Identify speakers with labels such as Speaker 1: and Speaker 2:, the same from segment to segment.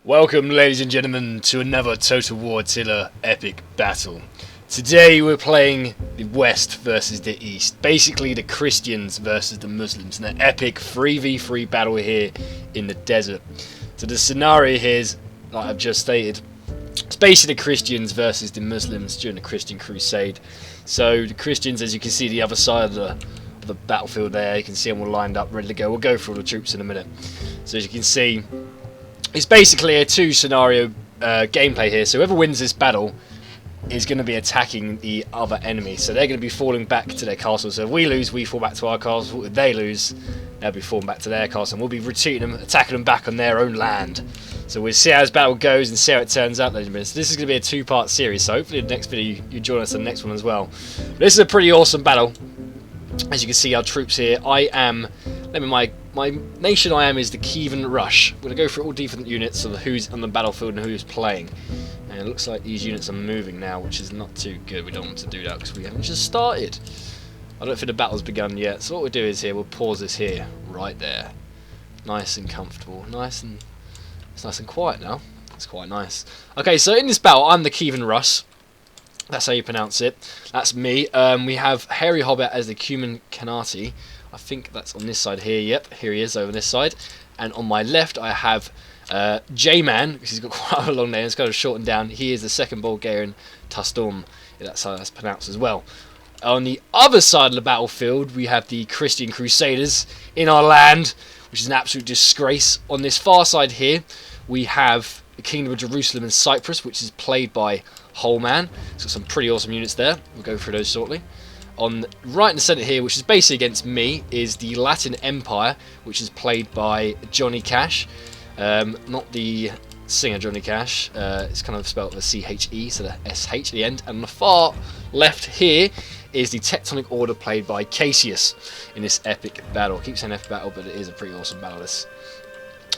Speaker 1: Welcome, ladies and gentlemen, to another Total War Attila epic battle. Today we're playing the West versus the East. Basically the Christians versus the Muslims in an epic 3v3 battle here in the desert. So the scenario here is, like I've just stated, it's basically the Christians versus the Muslims during the Christian Crusade. So the Christians, as you can see the other side of the battlefield there, you can see them all lined up, ready to go. We'll go through all the troops in a minute. So as you can see, it's basically a two-scenario gameplay here. So whoever wins this battle is going to be attacking the other enemy. So they're going to be falling back to their castle. So if we lose, we fall back to our castle. If they lose, they'll be falling back to their castle. And we'll be retreating them, attacking them back on their own land. So we'll see how this battle goes and see how it turns out, ladies and gentlemen. So this is going to be a two-part series. So hopefully in the next video you join us in the next one as well. But this is a pretty awesome battle. As you can see, our troops here. My nation I am is the Kievan Rush. We're going to go through all different units of who's on the battlefield and who's playing. And it looks like these units are moving now, which is not too good. We don't want to do that because we haven't just started. I don't think the battle's begun yet. So what we'll do is here, we'll pause this here, right there. Nice and comfortable. It's nice and quiet now. It's quite nice. Okay, so in this battle, I'm the Kievan Rush. That's how you pronounce it. That's me. We have Hairy Hobbit as the Cuman Kanati. I think that's on this side here. Yep, here he is over this side. And on my left, I have J-Man, because he's got quite a long name. It's kind of shortened down. He is the second Bulgarian Tastorm. That's how that's pronounced as well. On the other side of the battlefield, we have the Christian Crusaders in our land, which is an absolute disgrace. On this far side here, we have the Kingdom of Jerusalem and Cyprus, which is played by Wholeman. It's got some pretty awesome units there. We'll go through those shortly. On right in the centre here, which is basically against me, is the Latin Empire, which is played by Johnny Cash. Not the singer Johnny Cash. It's kind of spelled with a C-H-E, so the S-H at the end. And on the far left here is the Tectonic Order, played by Cassius in this epic battle. I keep saying epic battle, but it is a pretty awesome battle, this.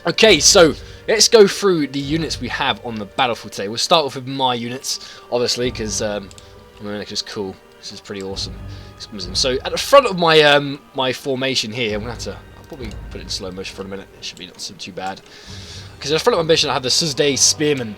Speaker 1: Okay, so let's go through the units we have on the battlefield today. We'll start off with my units, obviously, because they're just cool. This is pretty awesome. So at the front of my my formation here, I'm going to have to I'll probably put it in slow motion for a minute. It should be not too bad. Because at the front of my mission, I have the Suzday Spearmen,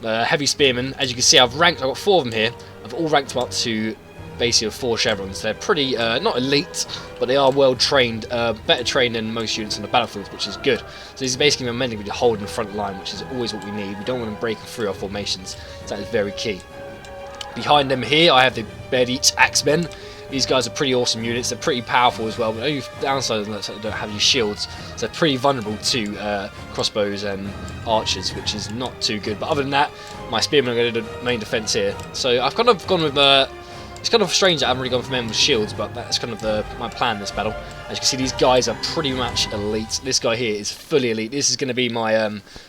Speaker 1: heavy spearmen. As you can see, I've got 4 of them here. I've all ranked them up to basically 4 chevrons. They're pretty not elite, but they are well trained, better trained than most units on the battlefield, which is good. So these are basically meant to be holding the front line, which is always what we need. We don't want them breaking through our formations. So that is very key. Behind them here, I have the Bedich Axemen. These guys are pretty awesome units. They're pretty powerful as well. But the only downside is that they don't have any shields, so they're pretty vulnerable to crossbows and archers, which is not too good. But other than that, my spearmen are going to do the main defense here. So I've kind of gone with it's kind of strange that I haven't really gone for men with shields, but that's kind of my plan in this battle. As you can see, these guys are pretty much elite. This guy here is fully elite. This is going to be my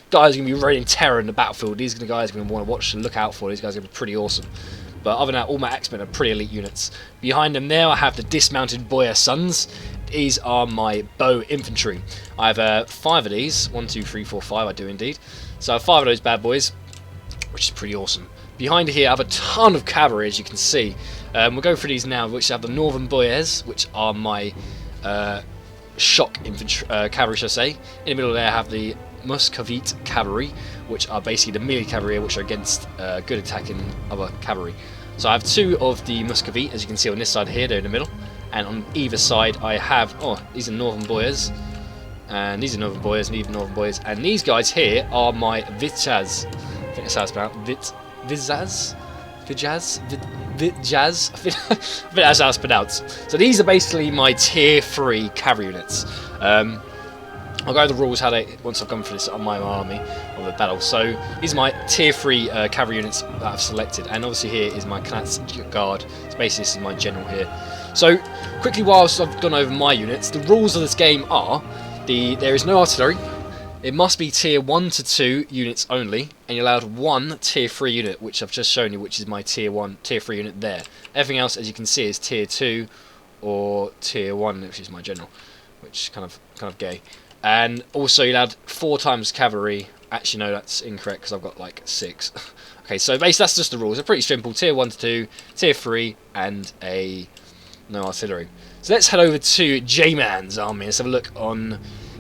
Speaker 1: guys going to be reigning terror in the battlefield. These are the guys I'm going to want to watch and look out for. These guys are going to be pretty awesome. But other than that, all my Axemen are pretty elite units. Behind them there, I have the dismounted Boyar Sons. These are my bow infantry. I have 5 of these. 1, 2, 3, 4, 5. I do indeed. So I have 5 of those bad boys, which is pretty awesome. Behind here, I have a ton of cavalry, as you can see. We'll go through these now, which have the Northern Boyars, which are my shock infantry, cavalry, should I say. In the middle there, I have the Muscovite cavalry, which are basically the melee cavalry, which are against good attacking other cavalry. So I have 2 of the Muscovite, as you can see on this side here, they're in the middle. And on either side, I have, these are Northern Boyars. And these are Northern Boyars, and even Northern Boyars. And these guys here are my Vizhaz. I think that's how it's pronounced. Vizhaz? Vizhaz? I think that's how it's pronounced. So these are basically my tier 3 cavalry units. I'll go over the rules once I've gone through this on my army of the battle. So these are my tier 3 cavalry units that I've selected, and obviously here is my Knats Guard. So basically this is my general here. So quickly, whilst I've gone over my units, the rules of this game are there is no artillery. It must be tier 1 to 2 units only, and you're allowed 1 tier 3 unit, which I've just shown you, which is my tier 3 unit there. Everything else, as you can see, is tier 2 or tier 1, which is my general, which is kind of gay. And also you're allowed 4 times cavalry. Actually no, that's incorrect because I've got like 6. Okay, so basically that's just the rules. They're pretty simple. Tier 1 to 2, tier 3, and no artillery. So let's head over to J-Man's army. Let's have a look on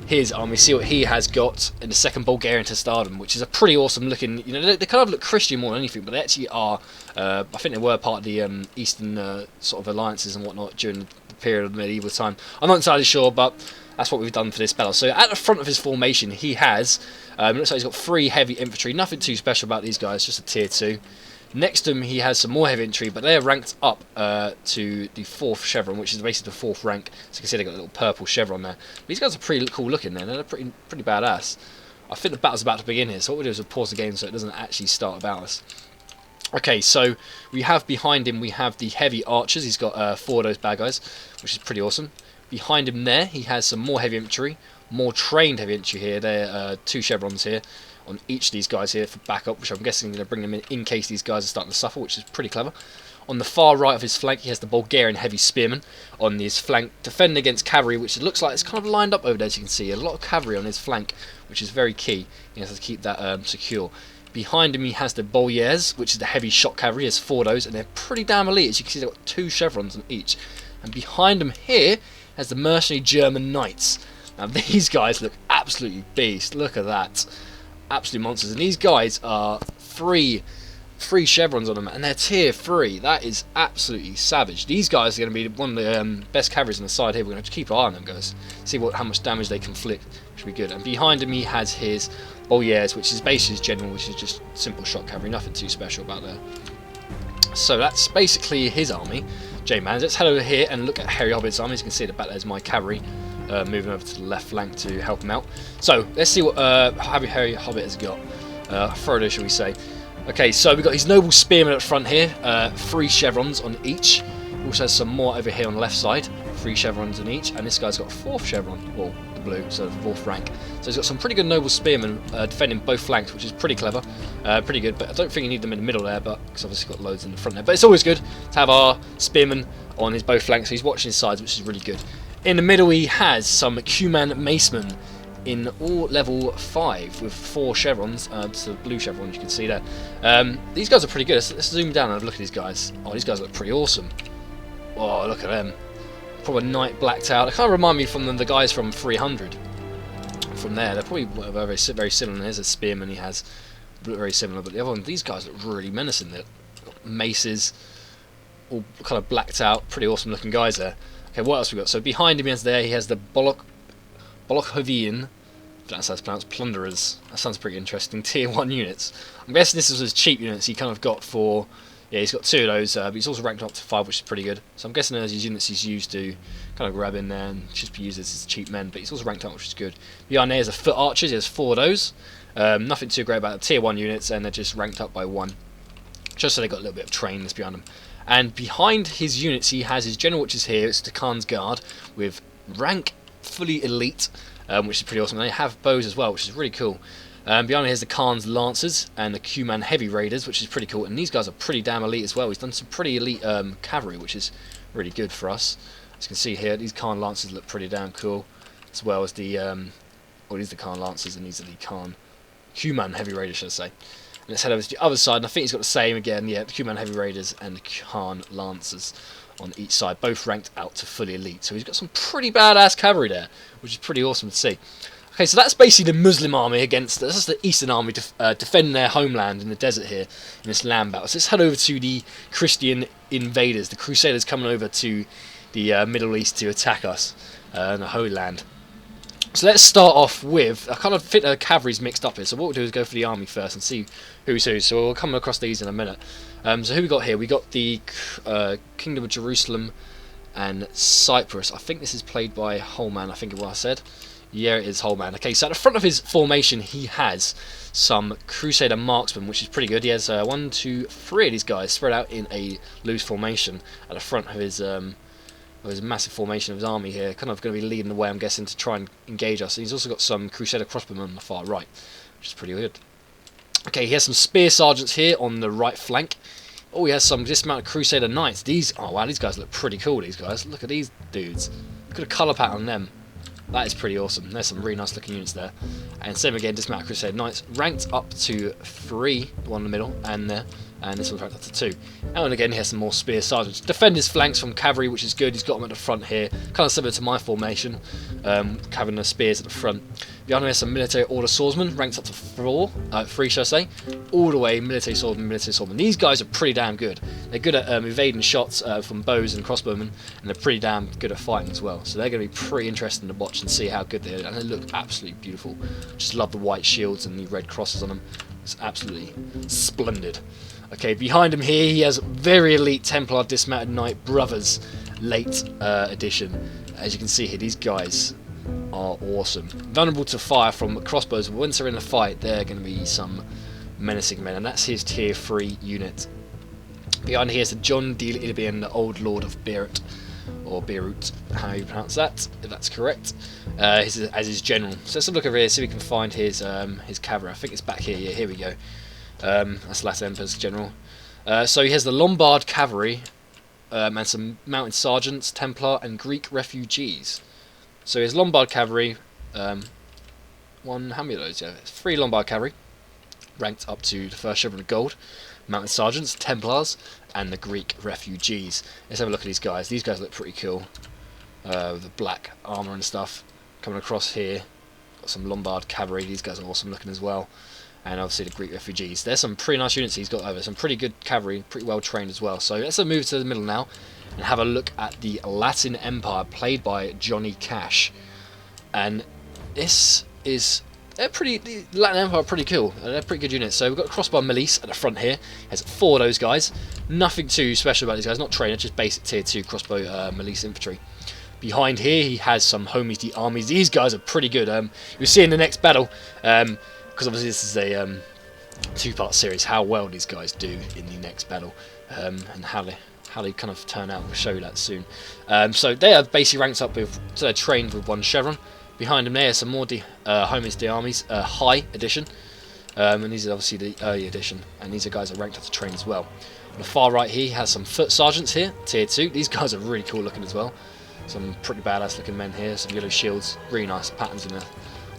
Speaker 1: his army, see what he has got in the second Bulgarian to stardom, which is a pretty awesome looking. You know, they kind of look Christian more than anything, but they actually are. I think they were part of the Eastern sort of alliances and whatnot during the period of medieval time. I'm not entirely sure, but that's what we've done for this battle. So at the front of his formation, he has. It looks like he's got 3 heavy infantry. Nothing too special about these guys, just a tier 2. Next to him, he has some more heavy infantry, but they are ranked up to the 4th chevron, which is basically the 4th rank. So you can see they've got a little purple chevron there. But these guys are pretty cool looking there. They're pretty badass. I think the battle's about to begin here, so what we'll do is we'll pause the game so it doesn't actually start about us. Okay, so we have behind him, we have the heavy archers. He's got 4 of those bad guys, which is pretty awesome. Behind him there, he has some more heavy infantry, more trained heavy infantry here. There are 2 chevrons here on each of these guys here for backup, which I'm guessing going to bring them in case these guys are starting to suffer, which is pretty clever. On the far right of his flank, he has the Bulgarian heavy spearman on his flank, defending against cavalry, which it looks like it's kind of lined up over there, as you can see. A lot of cavalry on his flank, which is very key. He has to keep that secure. Behind him, he has the Boyers, which is the heavy shot cavalry. He has 4 of those, and they're pretty damn elite. As you can see, they've got 2 chevrons on each. And behind him here has the mercenary German knights. Now, these guys look absolutely beast. Look at that. Absolute monsters. And these guys are 3 chevrons on them, and they're tier 3. That is absolutely savage. These guys are going to be one of the best cavalries on the side here. We're going to have to keep an eye on them, guys. See how much damage they can inflict, which will be good. And behind him, he has his Boyers, which is basically his general, which is just simple shot cavalry. Nothing too special about there. So that's basically his army. J-Man. Let's head over here and look at Harry Hobbit's army. As you can see, the back there's my cavalry. Moving over to the left flank to help him out. So let's see what Harry Hobbit has got. Frodo, shall we say? Okay, so we've got his noble spearmen at the front here. 3 chevrons on each. He also has some more over here on the left side. 3 chevrons on each, and this guy's got a 4th chevron. Well, the blue, so the 4th rank. So he's got some pretty good noble spearmen defending both flanks, which is pretty clever. Pretty good, but I don't think you need them in the middle there, but because obviously got loads in the front there. But it's always good to have our spearmen on his both flanks. So he's watching his sides, which is really good. In the middle, he has some Cuman macemen in all level 5 with 4 chevrons. So blue chevrons you can see there. These guys are pretty good. Let's zoom down and have a look at these guys. Oh, these guys look pretty awesome. Oh, look at them. Probably knight blacked out. They kind of remind me from the guys from 300. From there, they're probably very similar. There's a spearman he has, very similar. But the other one, these guys look really menacing. They've got maces, all kind of blacked out. Pretty awesome looking guys there. Okay, what else we got? So behind him he has the Bolokhovian, that's how it's pronounced, plunderers. That sounds pretty interesting. Tier 1 units. I'm guessing this is his cheap units he kind of got for. Yeah, he's got 2 of those, but he's also ranked up to 5, which is pretty good. So I'm guessing those his units he's used to kind of grab in there and just be used as his cheap men. But he's also ranked up, which is good. Behind there is a foot archers. He has 4 of those. Nothing too great about the tier 1 units, and they're just ranked up by 1. Just so they got a little bit of trainness behind them. And behind his units, he has his general, which is here. It's the Khan's Guard with rank fully elite, which is pretty awesome. And they have bows as well, which is really cool. Behind him, here's the Khan's Lancers and the Cuman Heavy Raiders, which is pretty cool. And these guys are pretty damn elite as well. He's done some pretty elite cavalry, which is really good for us. As you can see here, these Khan Lancers look pretty damn cool, as well as the well, these are the Khan Lancers and these are the Cuman Heavy Raiders, should I say. And let's head over to the other side, and I think he's got the same again, yeah, the Cuman Heavy Raiders and the Khan Lancers on each side, both ranked out to fully elite. So he's got some pretty badass cavalry there, which is pretty awesome to see. Okay, so that's basically the Muslim army against, this is the Eastern army defending their homeland in the desert here, in this land battle. So let's head over to the Christian invaders, the Crusaders coming over to the Middle East to attack us, in the Holy Land. So let's start off with, I kind of think the cavalry's mixed up here, so what we'll do is go for the army first and see who's who. So we'll come across these in a minute. So who we got here? We got the Kingdom of Jerusalem and Cyprus. I think this is played by Holman, I think it was I said. Yeah, it is Holman. Okay, so at the front of his formation, he has some Crusader marksmen, which is pretty good. He has 1, 2, 3 of these guys spread out in a loose formation at the front of his massive formation of his army here. Kind of going to be leading the way, I'm guessing, to try and engage us. And he's also got some Crusader crossbowmen on the far right, which is pretty good. Okay, he has some spear sergeants here on the right flank. Oh, he has some dismounted Crusader knights. These, oh wow, these guys look pretty cool, these guys. Look at these dudes. Look at the colour pattern on them. That is pretty awesome. There's some really nice looking units there. And same again, dismounted Crusader knights, ranked up to 3, the one in the middle, and there. and this one's ranked up to 2. And again, he has some more spear sergeants. Defend his flanks from cavalry, which is good. He's got them at the front here, kind of similar to my formation, having the spears at the front. Behind him, he has some military order swordsmen, ranked up to 3, shall I say. All the way, military swordsmen. These guys are pretty damn good. They're good at evading shots from bows and crossbowmen, and they're pretty damn good at fighting as well. So they're going to be pretty interesting to watch and see how good they are. And they look absolutely beautiful. Just love the white shields and the red crosses on them. It's absolutely splendid. Okay, behind him here, he has very elite Templar Dismounted Knight Brothers late edition. As you can see here, these guys are awesome. Vulnerable to fire from crossbows, but once they're in a fight, they're going to be some menacing men, and that's his tier 3 unit. Behind here is the John de Libian, the Old Lord of Beirut, or Beirut, how you pronounce that, if that's correct, as his general. So let's have a look over here, see if we can find his cavalry. I think it's back here. Yeah, here we go. That's Latin Emperor's general. So he has the Lombard cavalry and some mounted sergeants, Templar, and Greek refugees. So his Lombard cavalry, how many of those? Yeah, 3 Lombard cavalry, ranked up to the 1st chevron of gold, mounted sergeants, Templars, and the Greek refugees. Let's have a look at these guys. These guys look pretty cool, with the black armour and stuff. Coming across here, got some Lombard cavalry. These guys are awesome looking as well. And obviously the Greek refugees. There's some pretty nice units he's got over. Some pretty good cavalry, pretty well trained as well. So let's move to the middle now and have a look at the Latin Empire, played by Johnny Cash. And this is... the Latin Empire are pretty cool. They're pretty good units. So we've got Crossbow Milice at the front here. Has 4 of those guys. Nothing too special about these guys. Not trainer, just basic tier 2 Crossbow Milice infantry. Behind here, he has some homies, the armies. These guys are pretty good. You'll see in the next battle, because obviously this is a 2-part series, how well these guys do in the next battle, and how they kind of turn out. We'll show you that soon. So they are basically ranked up with, so they're trained with 1 chevron. Behind him there are some more homies de armies, high edition, and these are obviously the early edition, and these are guys that are ranked up to train as well. On the far right here, he has some foot sergeants here, tier 2. These guys are really cool looking as well. Some pretty badass looking men here, some yellow shields, really nice patterns in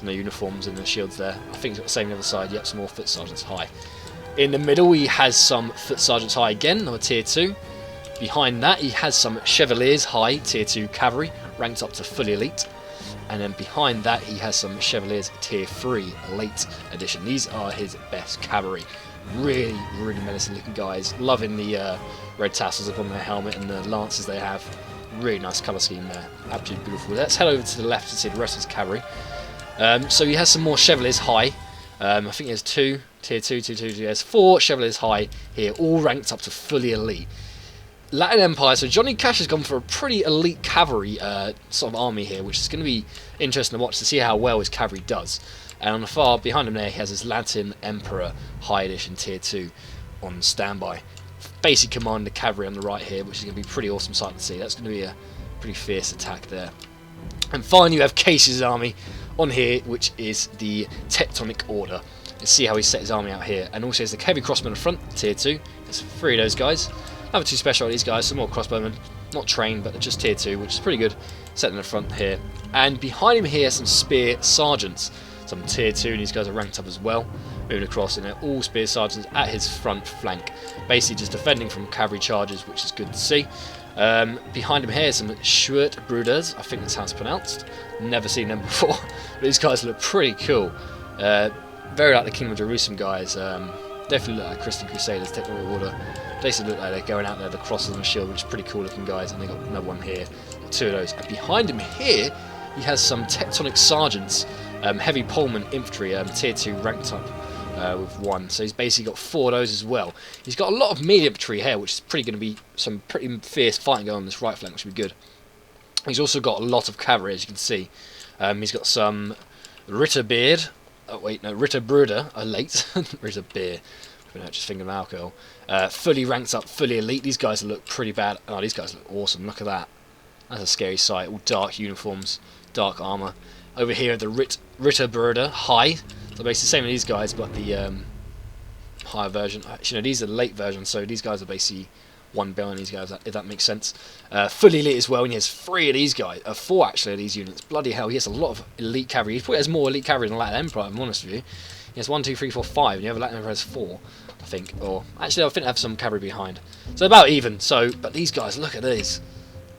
Speaker 1: the uniforms and the shields there. I think it's got the same on the other side. Yep, some more foot sergeants high. In the middle, he has some foot sergeants high again, or tier 2. Behind that, he has some chevaliers high, tier 2 cavalry, ranked up to fully elite. And then behind that, he has some chevaliers tier 3 late edition. These are his best cavalry. Really, really menacing looking guys. Loving the red tassels upon their helmet and the lances they have. Really nice colour scheme there. Absolutely beautiful. Let's head over to the left to see the rest of his cavalry. So he has some more chevaliers high. I think he has 2 tier 2, he has 4 chevaliers high here, all ranked up to fully elite. Latin Empire, so Johnny Cash has gone for a pretty elite cavalry sort of army here, which is going to be interesting to watch to see how well his cavalry does. And on the far behind him there, he has his Latin Emperor High Edition tier 2 on standby. Basic Commander cavalry on the right here, which is going to be a pretty awesome sight to see. That's going to be a pretty fierce attack there. And finally, you have Case's army on here, which is the Tectonic Order. Let's see how he set his army out here. And also, there's the heavy crossbowmen in front, tier 2. There's 3 of those guys. Nothing too special on these guys. Some more crossbowmen, not trained, but they're just tier 2, which is pretty good. Set in the front here. And behind him here, some spear sergeants. Some tier 2, and these guys are ranked up as well. Moving across, and they're all spear sergeants at his front flank. Basically just defending from cavalry charges, which is good to see. Behind him here, some Schwertbruders, I think that's how it's pronounced. Never seen them before. But these guys look pretty cool. Very like the Kingdom of Jerusalem guys. Definitely look like Christian Crusaders, Technical Order. Basically look like they're going out there, the crosses and the shield, which is pretty cool looking guys. And they got another one here, 2 of those. And behind him here, he has some Tectonic Sergeants, heavy Pullman infantry, tier 2 ranked up. With 1, so he's basically got 4 of those as well. He's got a lot of melee infantry here, which is pretty going to be some pretty fierce fighting going on this right flank, which will be good. He's also got a lot of cavalry, as you can see. He's got some Ritterbeard. Oh wait, no, Ritterbruder. Late Ritterbeer. Just thinking of alcohol. Fully ranked up, fully elite. These guys look pretty bad. Oh, these guys look awesome. Look at that. That's a scary sight. All dark uniforms, dark armour. Over here, the Ritterbruder high. So basically the same as these guys, but the higher version. Actually, no, these are the late versions, so these guys are basically 1 billion. These guys, if that makes sense. Fully elite as well, and he has 3 of these guys, 4 actually of these units. Bloody hell, he has a lot of elite cavalry. He probably has more elite cavalry than Latin Empire, if I'm honest with you. He has 1, 2, 3, 4, 5, and the other Latin Empire has 4. I think. Or actually, I think they have some cavalry behind. So about even. So, but these guys, look at these,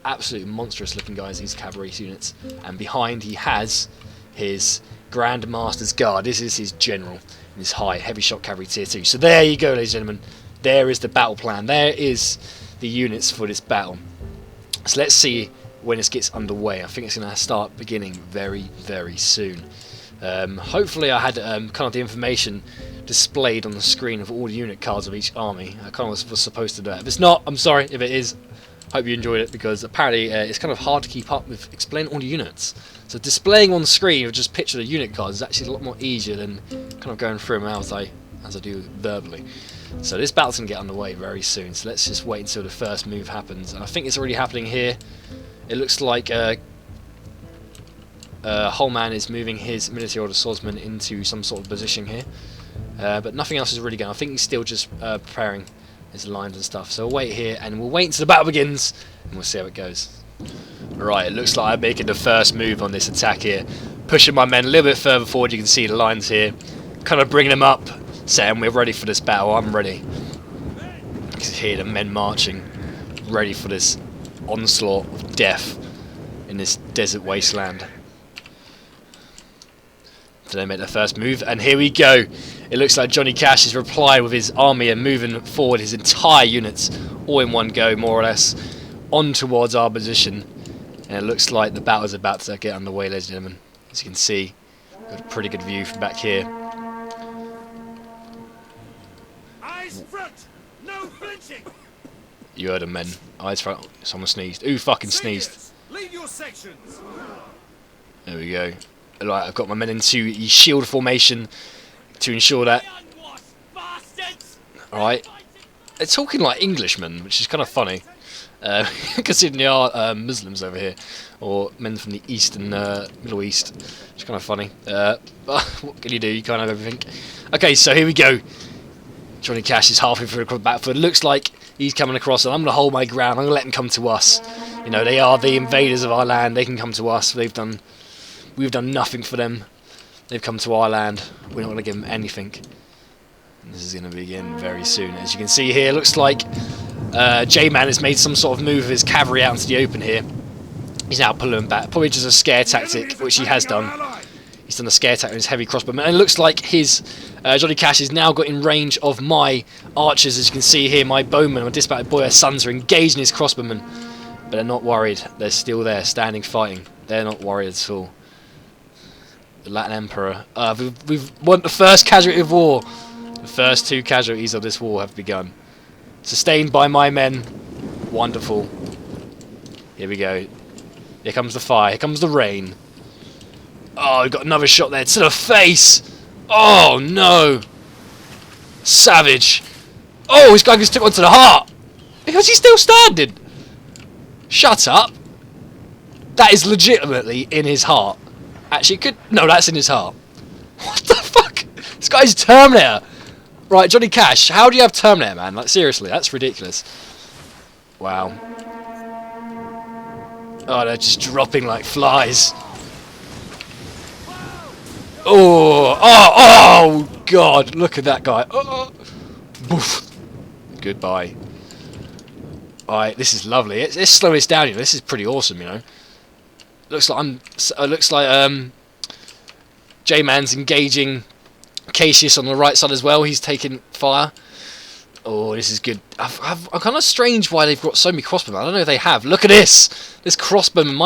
Speaker 1: absolutely monstrous looking guys. These cavalry units, and behind he has his Grand Master's Guard. This is his general, his high heavy shot cavalry tier 2. So there you go, ladies and gentlemen. There is the battle plan. There is the units for this battle. So let's see when this gets underway. I think it's going to start beginning very, very soon. Hopefully I had kind of the information displayed on the screen of all the unit cards of each army. I kind of was supposed to do that. If it's not, I'm sorry. If it is, hope you enjoyed it, because apparently it's kind of hard to keep up with explaining all the units. So displaying on the screen with just picture the unit cards is actually a lot more easier than kind of going through them as I do verbally. So this battle's going to get underway very soon, so let's just wait until the first move happens. And I think it's already happening here. It looks like Holman is moving his military order swordsman into some sort of position here. But nothing else is really going. I think he's still just preparing his lines and stuff. So we'll wait here, and we'll wait until the battle begins, and we'll see how it goes. Right, it looks like I'm making the first move on this attack here. Pushing my men a little bit further forward, you can see the lines here. Kind of bringing them up, saying we're ready for this battle, I'm ready. You can hear the men marching, ready for this onslaught of death in this desert wasteland. So they make their first move, and here we go. It looks like Johnny Cash has replied with his army and moving forward his entire units, all in one go, more or less, on towards our position. And it looks like the battle is about to get underway, ladies and gentlemen. As you can see, got a pretty good view from back here.
Speaker 2: Eyes front, no flinching.
Speaker 1: You heard them, men. Eyes front. Someone sneezed. Ooh, fucking sneezed.
Speaker 2: Lead your sections.
Speaker 1: There we go. Right, I've got my men into shield formation to ensure that. Alright. They're talking like Englishmen, which is kind of funny. Considering they are Muslims over here, or men from the East and Middle East. It's kind of funny. What can you do? You can't have everything. Okay, so here we go. Johnny Cash is halfway through the battlefield. Looks like he's coming across, and I'm going to hold my ground. I'm going to let them come to us. You know, they are the invaders of our land. They can come to us. We've done nothing for them. They've come to our land. We're not going to give them anything. And this is going to begin very soon. As you can see here, looks like J-Man has made some sort of move of his cavalry out into the open here. He's now pulling back. Probably just a scare tactic, which he has done. He's done a scare tactic with his heavy crossbowmen. And it looks like his Johnny Cash has now got in range of my archers. As you can see here, my bowmen, my dispatched boy sons, are engaging his crossbowmen. But they're not worried. They're still there, standing, fighting. They're not worried at all. The Latin Emperor. We've won the first casualty of war. The first 2 casualties of this war have begun. Sustained by my men. Wonderful. Here we go. Here comes the fire. Here comes the rain. Oh, we've got another shot there to the face. Oh, no. Savage. Oh, this guy just took one to the heart. Because he's still standing. Shut up. That is legitimately in his heart. Actually, it could... No, that's in his heart. What the fuck? This guy's a Terminator. Right, Johnny Cash, how do you have Terminator, man? Like, seriously, that's ridiculous. Wow. Oh, they're just dropping like flies. Oh, God, look at that guy. Boof. Goodbye. Alright, this is lovely. Let's slow this down, you know. This is pretty awesome, you know. Looks like J-Man's engaging Cassius on the right side as well. He's taking fire. Oh, this is good. I'm kind of strange why they've got so many crossbowmen. I don't know if they have. Look at this. This crossbowman.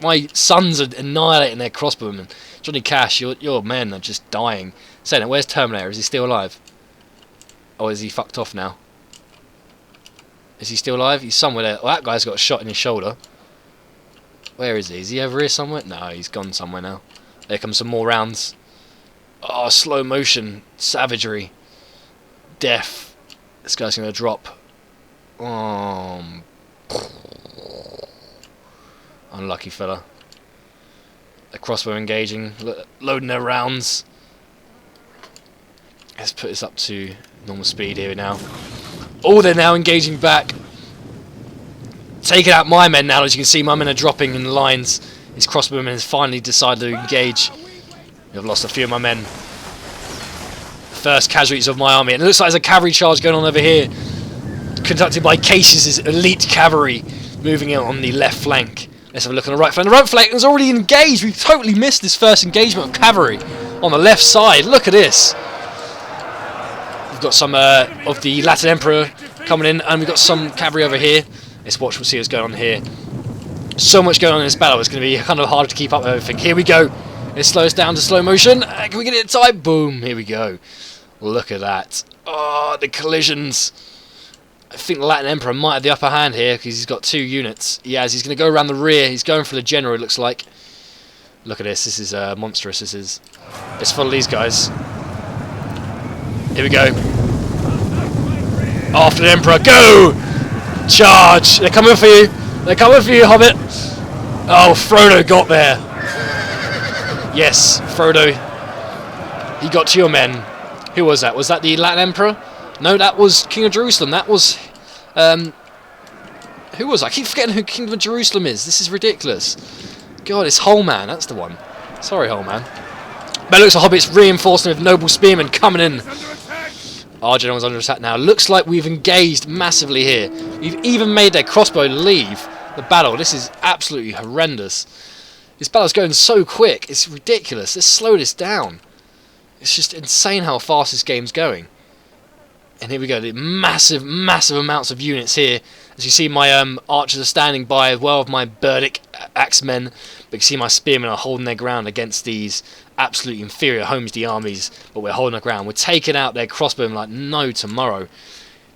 Speaker 1: My sons are annihilating their crossbowmen. Johnny Cash, your men are just dying. Saying it. Where's Terminator? Is he still alive? Oh, is he fucked off now? Is he still alive? He's somewhere there. Well, that guy's got a shot in his shoulder. Where is he? Is he over here somewhere? No, he's gone somewhere now. There comes some more rounds. Oh, slow motion. Savagery. Death. This guy's going to drop. Unlucky fella. The crossbow engaging. Loading their rounds. Let's put this up to normal speed here now. Oh, they're now engaging back. Taking out my men now. As you can see, my men are dropping in the lines. His crossbowman has finally decided to engage. I've lost a few of my men. First casualties of my army. And it looks like there's a cavalry charge going on over here, conducted by Case's elite cavalry, moving out on the left flank. Let's have a look on the right flank. The right flank is already engaged. We've totally missed this first engagement of cavalry on the left side. Look at this. We've got some of the Latin Emperor coming in, and we've got some cavalry over here. Let's watch, we'll see what's going on here. So much going on in this battle, it's going to be kind of hard to keep up with everything. Here we go. It slows down to slow motion. Can we get it in time? Boom. Here we go. Look at that. Oh, the collisions. I think the Latin Emperor might have the upper hand here because he's got 2 units. He has. He's going to go around the rear. He's going for the general, it looks like. Look at this. This is monstrous. This is. Let's follow these guys. Here we go. After the Emperor. Go! Charge! They're coming for you. They're coming for you, Hobbit. Oh, Frodo got there. Yes, Frodo. He got to your men. Who was that? Was that the Latin Emperor? No, that was King of Jerusalem. That was... who was that? I keep forgetting who King of Jerusalem is. This is ridiculous. God, it's Holman. That's the one. Sorry, Holman. But it looks like Hobbit's reinforcing with noble spearmen coming in. Our general's under attack now. Looks like we've engaged massively here. We've even made their crossbow leave the battle. This is absolutely horrendous. This battle's going so quick. It's ridiculous. Let's slow this down. It's just insane how fast this game's going. And here we go. The massive, massive amounts of units here. As you see, my archers are standing by as well of my Burdick axemen. But you see my spearmen are holding their ground against these absolutely inferior Homesday armies. But we're holding our ground. We're taking out their crossbowmen like no tomorrow.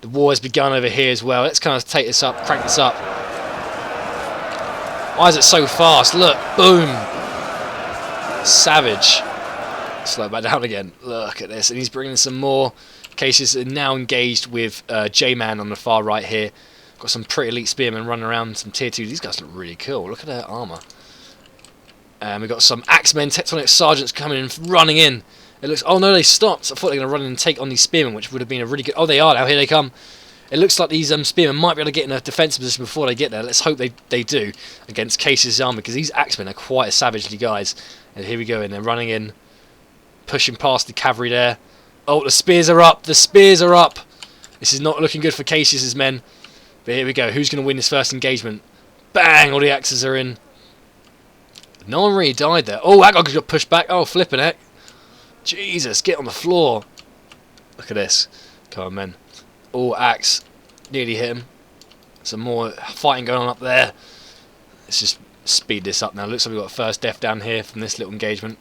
Speaker 1: The war has begun over here as well. Let's kind of take this up, crank this up. Why is it so fast? Look, boom. Savage. Slow back down again. Look at this. And he's bringing some more cases. Are now engaged with J-Man on the far right here. Got some pretty elite spearmen running around, some tier 2. These guys look really cool. Look at their armour. And we've got some axemen, tectonic sergeants coming in, running in. It looks... Oh no, they stopped. I thought they were going to run in and take on these spearmen, which would have been a really good... Oh, they are now. Here they come. It looks like these spearmen might be able to get in a defensive position before they get there. Let's hope they do against Case's army, because these axemen are quite savagely guys. And here we go, and they're running in, pushing past the cavalry there. Oh, the spears are up. The spears are up. This is not looking good for Case's men. But here we go. Who's going to win this first engagement? Bang! All the axes are in. No one really died there. Oh, that guy got pushed back. Oh, flipping heck. Jesus, get on the floor. Look at this. Come on, men. Oh, axe. Nearly hit him. Some more fighting going on up there. Let's just speed this up now. Looks like we've got a first death down here from this little engagement.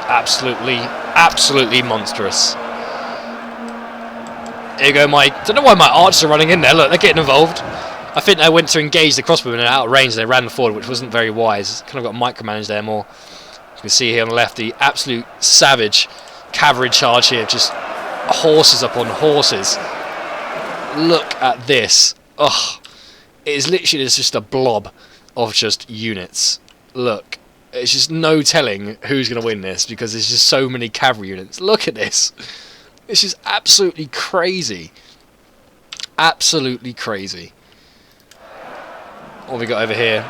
Speaker 1: Absolutely monstrous. Here you go, don't know why my archers are running in there. Look, they're getting involved. I think they went to engage the crossbowmen and out of range. They ran forward, which wasn't very wise. Kind of got micromanaged there more. You can see here on the left the absolute savage cavalry charge here. Just horses upon horses. Look at this. Ugh. It is literally just a blob of just units. Look. It's just no telling who's going to win this because there's just so many cavalry units. Look at this. It's just absolutely crazy. Absolutely crazy. What have we got over here?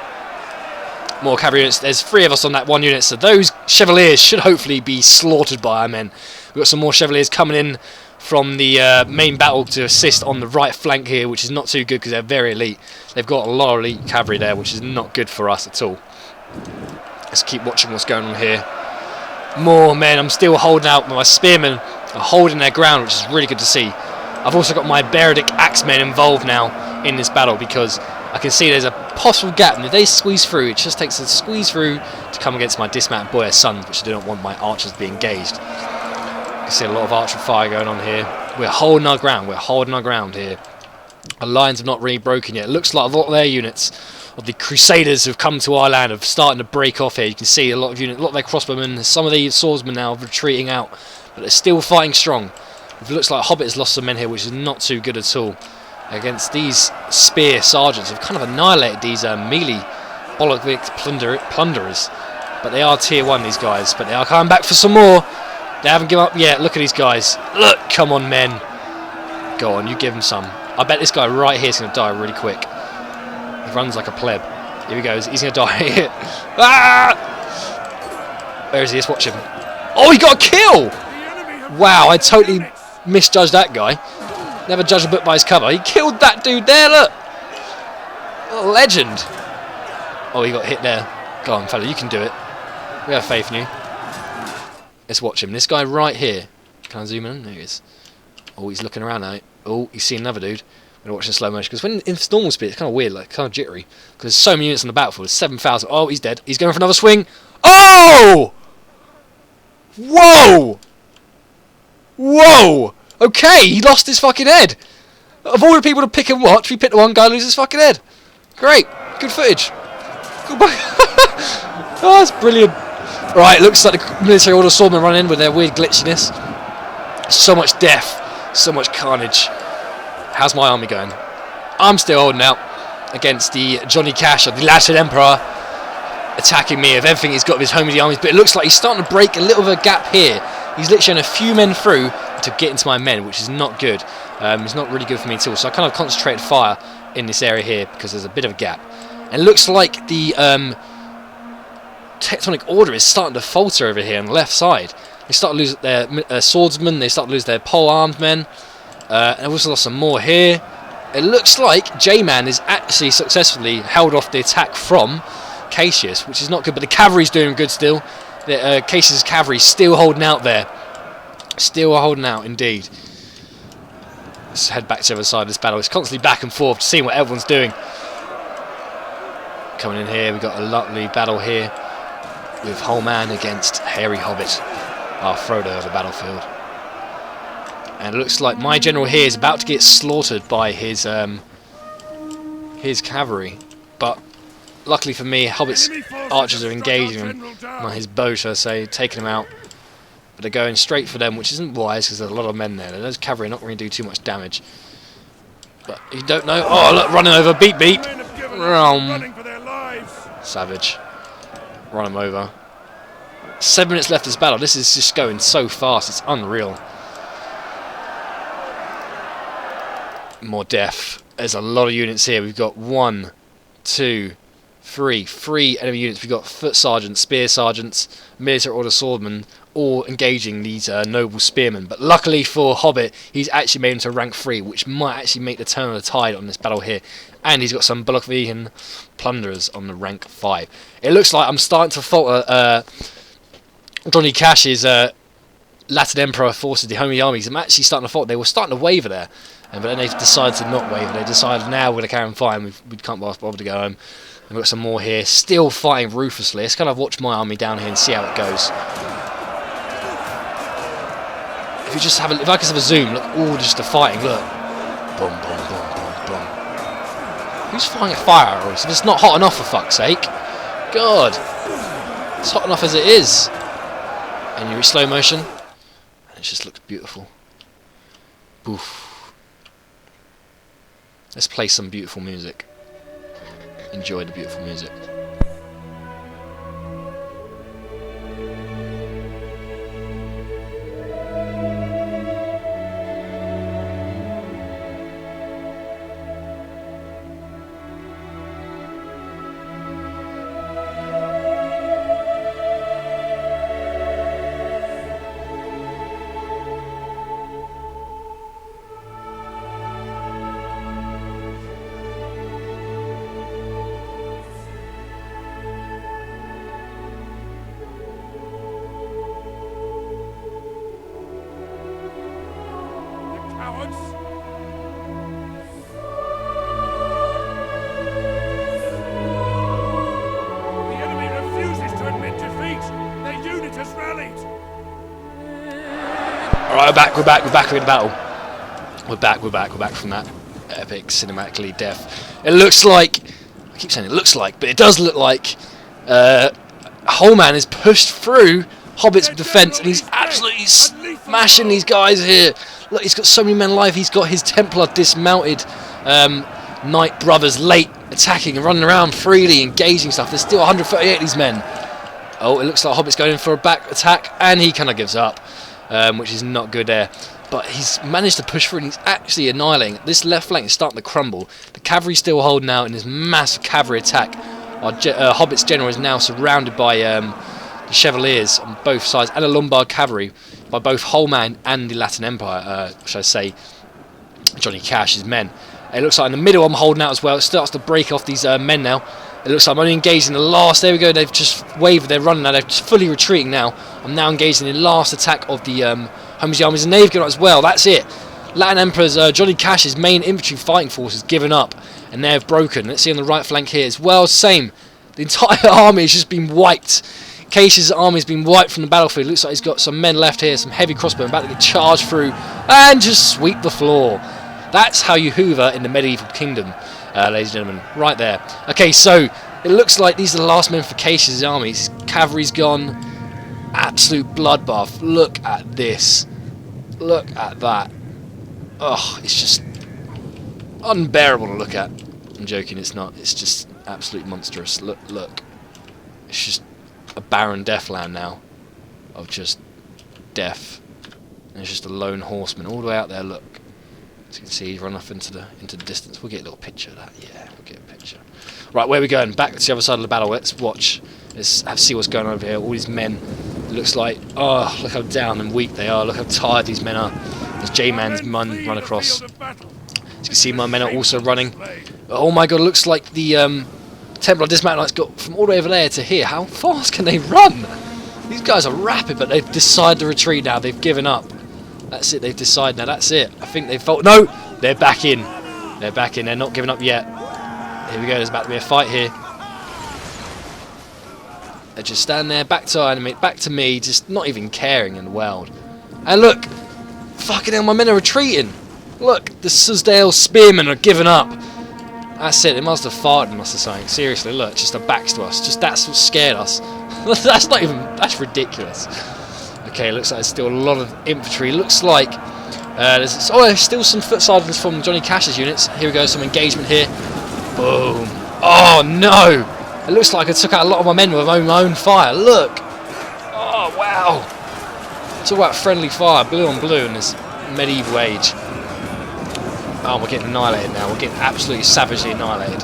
Speaker 1: More cavalry units. There's 3 of us on that 1 unit, so those chevaliers should hopefully be slaughtered by our men. We've got some more chevaliers coming in from the main battle to assist on the right flank here, which is not too good because they're very elite. They've got a lot of elite cavalry there, which is not good for us at all. Let's keep watching what's going on here. More men. I'm still holding out. My spearmen are holding their ground, which is really good to see. I've also got my Beredic axemen involved now in this battle because I can see there's a possible gap, and if they squeeze through, it just takes a squeeze through to come against my dismounted boy sons, which I do not want my archers to be engaged. You can see a lot of archer fire going on here. We're holding our ground. We're holding our ground here. Our lines have not really broken yet. It looks like a lot of their units of the Crusaders who've come to our land are starting to break off here. You can see a lot of units, a lot of their crossbowmen, some of the swordsmen now retreating out, but they're still fighting strong. It looks like Hobbit has lost some men here, which is not too good at all. Against these spear sergeants who've kind of annihilated these melee bollock plunderers. But they are tier 1, these guys. But they are coming back for some more. They haven't given up yet. Look at these guys. Look, come on, men. Go on, you give them some. I bet this guy right here is going to die really quick. He runs like a pleb. Here he goes. He's going to die here. Ah! Where is he? Let's watch him. Oh, he got a kill! Wow, I totally misjudged that guy. Never judge a book by his cover. He killed that dude there, look! What a legend. Oh, he got hit there. Go on, fella, you can do it. We have faith in you. Let's watch him. This guy right here. Can I zoom in? There he is. Oh, he's looking around now. Oh, he's seen another dude. I'm going to watch in slow motion. Because when in normal speed, it's kind of weird, like kind of jittery. Because there's so many units on the battlefield. There's 7,000. Oh, he's dead. He's going for another swing. Oh! Whoa! Whoa! Okay, he lost his fucking head. Of all the people to pick and watch, we picked the one guy who loses his fucking head. Great. Good footage. Goodbye. Oh, that's brilliant. Right, looks like the military order swordsmen run in with their weird glitchiness. So much death. So much carnage. How's my army going? I'm still holding out against the Johnny Cash of the Latin Emperor, attacking me with everything he's got of his homely armies, but it looks like he's starting to break a little bit of a gap here. He's literally a few men through to get into my men, which is not good. It's not really good for me at all, so I kind of concentrated fire in this area here because there's a bit of a gap. And it looks like the tectonic order is starting to falter over here on the left side. They start to lose their swordsmen, they start to lose their pole-armed men, and I've also lost some more here. It looks like J-Man is actually successfully held off the attack from Cassius, which is not good, but the cavalry's doing good still. Cassius' cavalry still holding out there. Still holding out, indeed. Let's head back to the other side of this battle. It's constantly back and forth, seeing what everyone's doing. Coming in here, we've got a lovely battle here with Whole Man against Hairy Hobbit, our Frodo of the battlefield. And it looks like my general here is about to get slaughtered by his cavalry, but luckily for me, Hobbit's archers are engaging him on his bow, shall I say, taking him out. But they're going straight for them, which isn't wise because there's a lot of men there. Those cavalry are not going to do too much damage. But you don't know. Oh, look, running over. Beep, beep. Savage. Run him over. 7 minutes left of this battle. This is just going so fast. It's unreal. More death. There's a lot of units here. We've got 1, 2, 3 enemy units. We've got foot sergeants, spear sergeants, military order swordmen, all engaging these noble spearmen. But luckily for Hobbit, he's actually made him to rank 3, which might actually make the turn of the tide on this battle here. And he's got some Bullock-Vegan plunderers on the rank 5. It looks like I'm starting to falter Johnny Cash's Latin Emperor forces, the homely armies. I'm actually starting to falter. They were starting to waver there, but then they've decided to not waver. They decided now we're going to carry on fighting. We can't bother to go home. And we've got some more here, still fighting ruthlessly. Let's kind of watch my army down here and see how it goes. If you just have if I could have a zoom, look, all just the fighting. Look, boom, boom, boom, boom, boom. Who's firing a fire arrows? If it's not hot enough, for fuck's sake. God, it's hot enough as it is. And you're in slow motion, and it just looks beautiful. Boof. Let's play some beautiful music. Enjoy the beautiful music. Alright, we're back in the battle. We're back from that epic cinematically death. It looks like, I keep saying it looks like, but it does look like Whole Man is pushed through Hobbit's defence and he's absolutely smashing these guys here. Look, he's got so many men alive. He's got his Templar dismounted Knight brothers late attacking and running around freely, engaging stuff. There's still 138 of these men. Oh, it looks like Hobbit's going in for a back attack and he kind of gives up. Which is not good there, but he's managed to push through and he's actually annihilating. This left flank is starting to crumble. The cavalry's still holding out in this massive cavalry attack. Our Hobbit's general is now surrounded by the Chevaliers on both sides, and a Lombard cavalry by both Holman and the Latin Empire, should I say, Johnny Cash's men. It looks like in the middle I'm holding out as well. It starts to break off these men now. It looks like I'm only engaged in the last. There we go. They've just wavered. They're running now. They're just fully retreating now. I'm now engaged in the last attack of the Home's armies, and they've given up as well. That's it. Latin Emperor's Johnny Cash's main infantry fighting force has given up, and they have broken. Let's see on the right flank here as well. Same. The entire army has just been wiped. Cash's army has been wiped from the battlefield. Looks like he's got some men left here, some heavy crossbow, about to get charged through and just sweep the floor. That's how you hoover in the medieval kingdom, ladies and gentlemen, right there. Okay, so it looks like these are the last men for Cash's army. His cavalry's gone. Absolute bloodbath. Look at this. Look at that. Oh, it's just unbearable to look at. I'm joking, it's not. It's just absolutely monstrous. Look, look. It's just a barren deathland now of just death. And it's just a lone horseman all the way out there. Look. As you can see, he's run off into the distance. We'll get a little picture of that. Yeah, we'll get a picture. Right, where are we going? Back to the other side of the battle. Let's watch. Let's see what's going on over here. All these men. It looks like, oh, look how down and weak they are. Look how tired these men are. There's J-Man's men run across. As you can see, my men are also running. Oh my god, it looks like the Templar Dismount Knight's got from all the way over there to here. How fast can they run? These guys are rapid, but they've decided to retreat now. They've given up. That's it, they've decided now. That's it. I think they've felt. No! They're back in. They're back in. They're not giving up yet. Here we go. There's about to be a fight here. They just stand there, back to our enemy, back to me, just not even caring in the world. And look! Fucking hell, my men are retreating! Look, the Susdale spearmen are giving up. That's it, they must have farted on us or something. Seriously, look, just their backs to us. Just that's what scared us. That's not even, that's ridiculous. Okay, looks like there's still a lot of infantry. Looks like there's still some foot soldiers from Johnny Cash's units. Here we go, some engagement here. Boom. Oh no! It looks like I took out a lot of my men with my own fire. Look! Oh wow! Talk about friendly fire, blue on blue in this medieval age. Oh, we're getting annihilated now. We're getting absolutely savagely annihilated.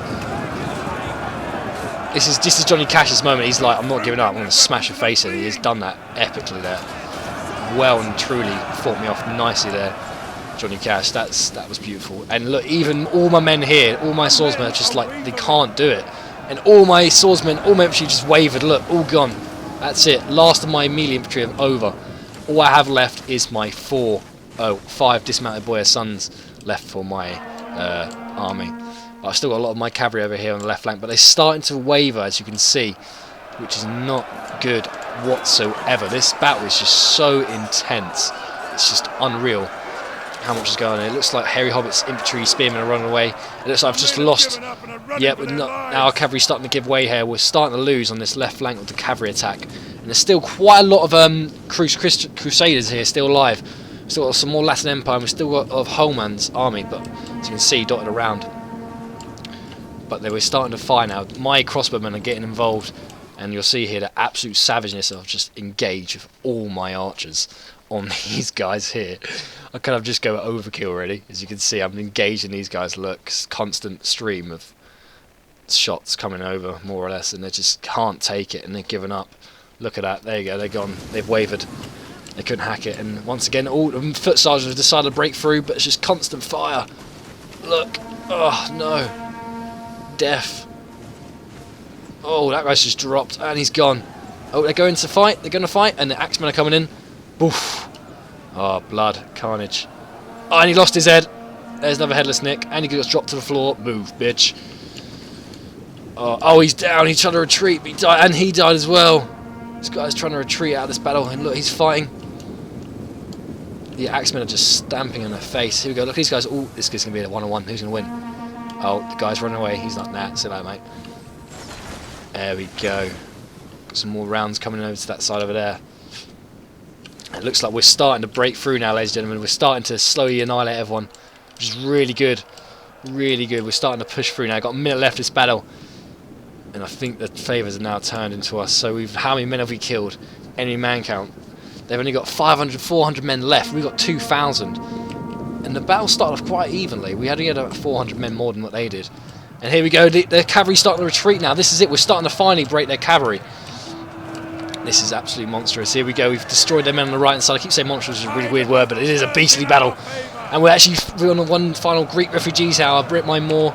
Speaker 1: This is Johnny Cash's moment. He's like, I'm not giving up. I'm going to smash your face in. He's done that epically there. Well and truly fought me off nicely there, Johnny Cash. That was beautiful. And look, even all my men here, all my swordsmen are just like, they can't do it. And all my swordsmen, all my infantry just wavered. Look, all gone. That's it. Last of my melee infantry are over. All I have left is my 5 dismounted boyar sons left for my army. I've still got a lot of my cavalry over here on the left flank, but they're starting to waver, as you can see, which is not good whatsoever. This battle is just so intense. It's just unreal how much is going on. It looks like Harry Hobbitt's infantry spearmen are running away. It looks like I've just lost. Yeah, but now our cavalry's starting to give way here. We're starting to lose on this left flank of the cavalry attack. And there's still quite a lot of Christian Crusaders here still alive. We've still got some more Latin Empire, and we've still got of Holman's army, but as you can see, dotted around. But they were starting to fire now. My crossbowmen are getting involved, and you'll see here the absolute savageness of just engage with all my archers on these guys here. I kind of just go overkill already. As you can see, I'm engaging these guys. Look, constant stream of shots coming over, more or less, and they just can't take it, and they're giving up. Look at that. There you go. They're gone. They've wavered. They couldn't hack it, and once again, all the foot sergeants have decided to break through, but it's just constant fire. Look. Oh no. Death. Oh, that guy's just dropped, and he's gone. Oh, they're going to fight. They're going to fight, and the axemen are coming in. Boof. Oh, blood, carnage. Oh, and he lost his head. There's another headless Nick, and he got dropped to the floor. Move, bitch. Oh, he's down. He's trying to retreat, but he died, and he died as well. This guy's trying to retreat out of this battle, and look, he's fighting. The axemen are just stamping in their face. Here we go. Look, these guys. Oh, this is going to be a one-on-one. Who's going to win? Oh, the guy's running away. He's not that. See you later, mate. There we go. Got some more rounds coming over to that side over there. It looks like we're starting to break through now, ladies and gentlemen. We're starting to slowly annihilate everyone, which is really good. Really good. We're starting to push through now. Got a minute left this battle, and I think the favours are now turned into us. So how many men have we killed? Enemy man count. They've only got 500, 400 men left. We've got 2,000. And the battle started off quite evenly. We only had about 400 men more than what they did. And here we go. The cavalry's starting to retreat now. This is it. We're starting to finally break their cavalry. This is absolutely monstrous. Here we go. We've destroyed their men on the right hand side. I keep saying monstrous, which is a really weird word, but it is a beastly battle. And we're on one final Greek refugee tower. I've brought my more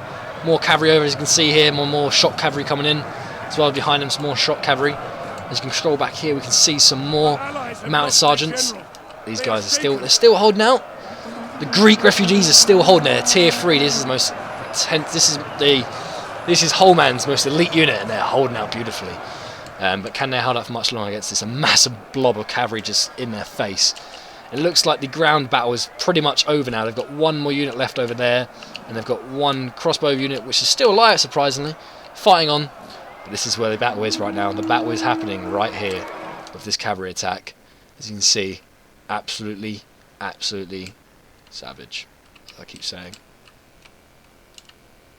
Speaker 1: cavalry over, as you can see here. More shock cavalry coming in. As well behind them, some more shock cavalry. As you can scroll back here, we can see some more mounted sergeants. These guys are still holding out. The Greek refugees are still holding there. Tier 3. This is the most intense. This is Holman's most elite unit, and they're holding out beautifully. But can they hold out for much longer against this? A massive blob of cavalry just in their face. It looks like the ground battle is pretty much over now. They've got one more unit left over there, and they've got one crossbow unit, which is still alive, surprisingly, fighting on. But this is where the battle is right now, and the battle is happening right here with this cavalry attack. As you can see, absolutely savage, as I keep saying.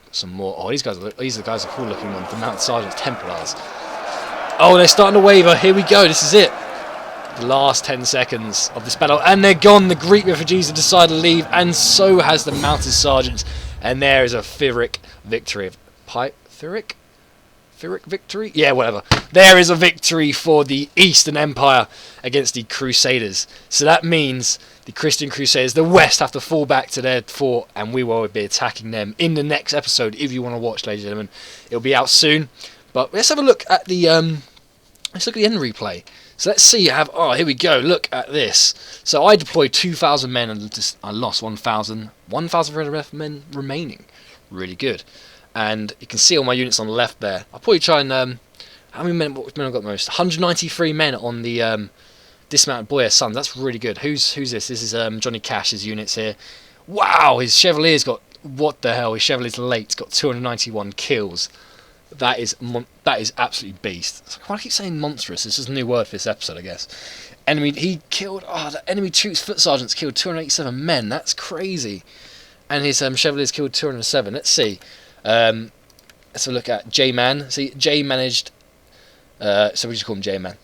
Speaker 1: Got some more. Oh, these are the guys are cool looking ones. The Mounted Sergeants, Templars. Oh, they're starting to waver. Here we go. This is it. The last 10 seconds of this battle, and they're gone. The Greek refugees have decided to leave, and so has the Mounted Sergeants. And there is a Pyrrhic victory. Pyrrhic victory? Yeah, whatever. There is a victory for the Eastern Empire against the Crusaders. So that means the Christian Crusaders, the West, have to fall back to their fort, and we will be attacking them in the next episode. If you want to watch, ladies and gentlemen, it'll be out soon. But let's have a look at the end replay. So let's see. Here we go. Look at this. So I deployed 2,000 men and I lost 1,300 men remaining. Really good. And you can see all my units on the left there. I'll probably try and how many men I've got most? 193 men on the dismounted Boyer Sons. That's really good. Who's this? This is Johnny Cash's units here. Wow, his Chevalier's got, what the hell? His Chevalier's late's got 291 kills. That is absolutely beast. Why do I keep saying monstrous? This is a new word for this episode, I guess. The enemy troops foot sergeants killed 287 men. That's crazy. And his Chevalier's killed 207. Let's see. Let's have a look at J-Man. See, J managed. So we just call him J-Man.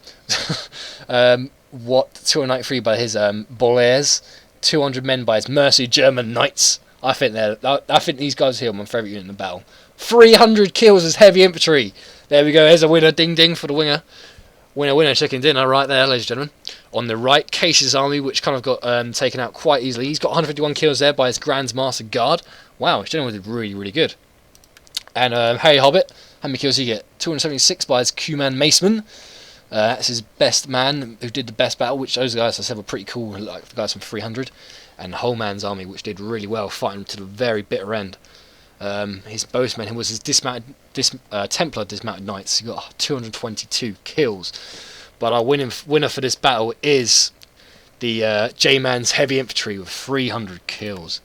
Speaker 1: 293 by his Bolaires, 200 men by his Mercy German Knights. I think these guys here are my favourite unit in the battle. 300 kills as heavy infantry. There we go. There's a winner. Ding ding for the winger. Winner, chicken dinner right there, ladies and gentlemen. On the right, Case's army, which kind of got taken out quite easily. He's got 151 kills there by his Grand Master Guard. Wow, his general did really good. And Harry Hobbit, how many kills did he get? 276 by his Q-Man Maceman. That's his best man who did the best battle, which those guys I said were pretty cool, like the guys from 300. And Holman's army, which did really well, fighting to the very bitter end. His boastman, who was his Templar dismounted knights, he got 222 kills. But our winner for this battle is the J-Man's heavy infantry with 300 kills.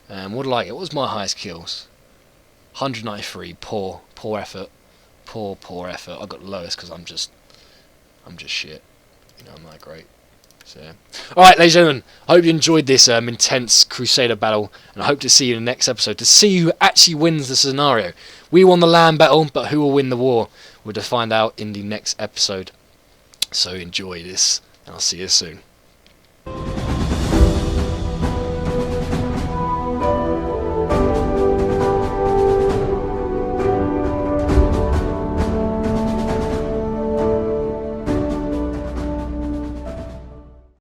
Speaker 1: What did I get? What was my highest kills? 193. Poor effort. Poor effort. I got the lowest because I'm just shit. You know, I'm not great. So, alright, ladies and gentlemen, I hope you enjoyed this intense Crusader battle, and I hope to see you in the next episode to see who actually wins the scenario. We won the land battle, but who will win the war? We'll find out in the next episode. So enjoy this, and I'll see you soon.